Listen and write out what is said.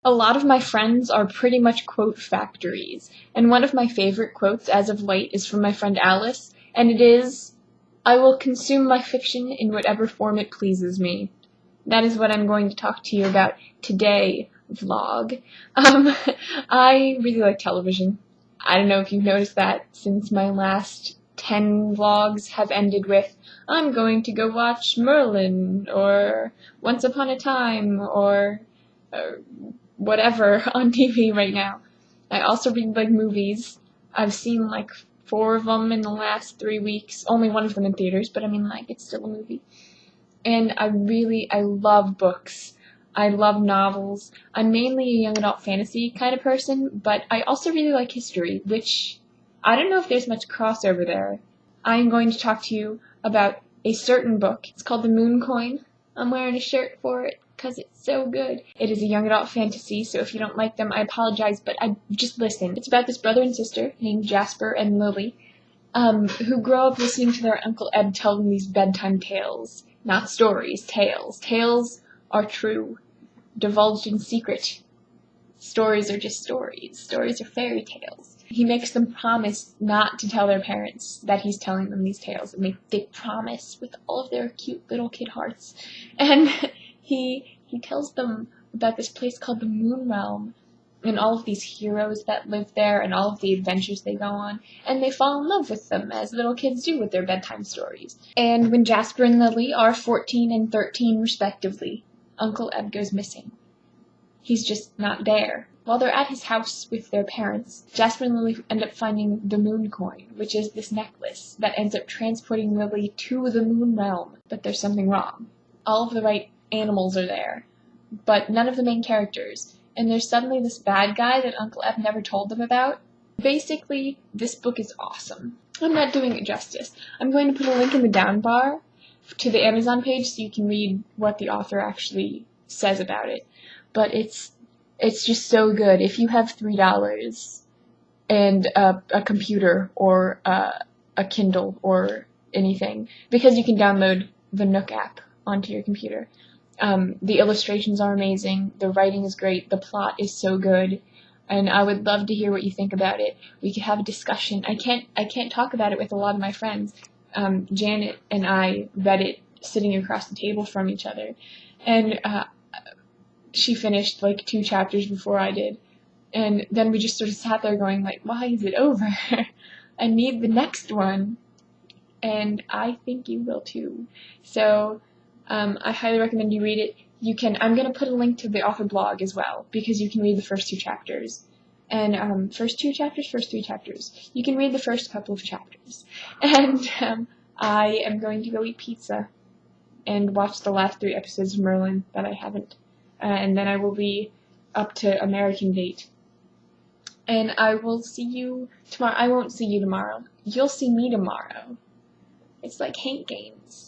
A lot of my friends are pretty much quote factories, and one of my favorite quotes as of late is from my friend Alice, and it is, "I will consume my fiction in whatever form it pleases me." That is what I'm going to talk to you about today, vlog. I really like television. I don't know if you've noticed that since my last 10 vlogs have ended with, "I'm going to go watch Merlin," or "Once Upon a Time," or whatever on TV right now. I also really like movies. I've seen like 4 of them in the last 3 weeks. Only one of them in theaters, but I mean, like, it's still a movie. And I love books. I love novels. I'm mainly a young adult fantasy kind of person, but I also really like history, which I don't know if there's much crossover there. I'm going to talk to you about a certain book. It's called The Moon Coin. I'm wearing a shirt for it because it's so good. It is a young adult fantasy, so if you don't like them, I apologize, but just listen. It's about this brother and sister named Jasper and Lily, who grow up listening to their Uncle Ed tell them these bedtime tales. Not stories, tales. Tales are true, divulged in secret. Stories are just stories. Stories are fairy tales. He makes them promise not to tell their parents that he's telling them these tales, and they promise with all of their cute little kid hearts. And he tells them about this place called the Moon Realm, and all of these heroes that live there, and all of the adventures they go on, and they fall in love with them, as little kids do with their bedtime stories. And when Jasper and Lily are 14 and 13 respectively, Uncle Ed goes missing. He's just not there. While they're at his house with their parents, Jasper and Lily end up finding the Moon Coin, which is this necklace that ends up transporting Lily to the Moon Realm. But there's something wrong. All of the right animals are there, but none of the main characters. And there's suddenly this bad guy that Uncle Ed never told them about. Basically, this book is awesome. I'm not doing it justice. I'm going to put a link in the down bar to the Amazon page so you can read what the author actually says about it. But it's just so good. If you have $3 and a computer or a Kindle or anything, because you can download the Nook app onto your computer. The illustrations are amazing, the writing is great, the plot is so good, and I would love to hear what you think about it. We could have a discussion. I can't talk about it with a lot of my friends. Janet and I read it sitting across the table from each other, and she finished like 2 chapters before I did, and then we just sort of sat there going like, why is it over? I need the next one, and I think you will too. So I highly recommend you read it. I'm going to put a link to the author blog as well, because you can read the first 2 chapters. And first 2 chapters, first 3 chapters. You can read the first couple of chapters. And I am going to go eat pizza and watch the last 3 episodes of Merlin that I haven't. And then I will be up to American Date. And I will see you tomorrow. I won't see you tomorrow. You'll see me tomorrow. It's like Hank Games.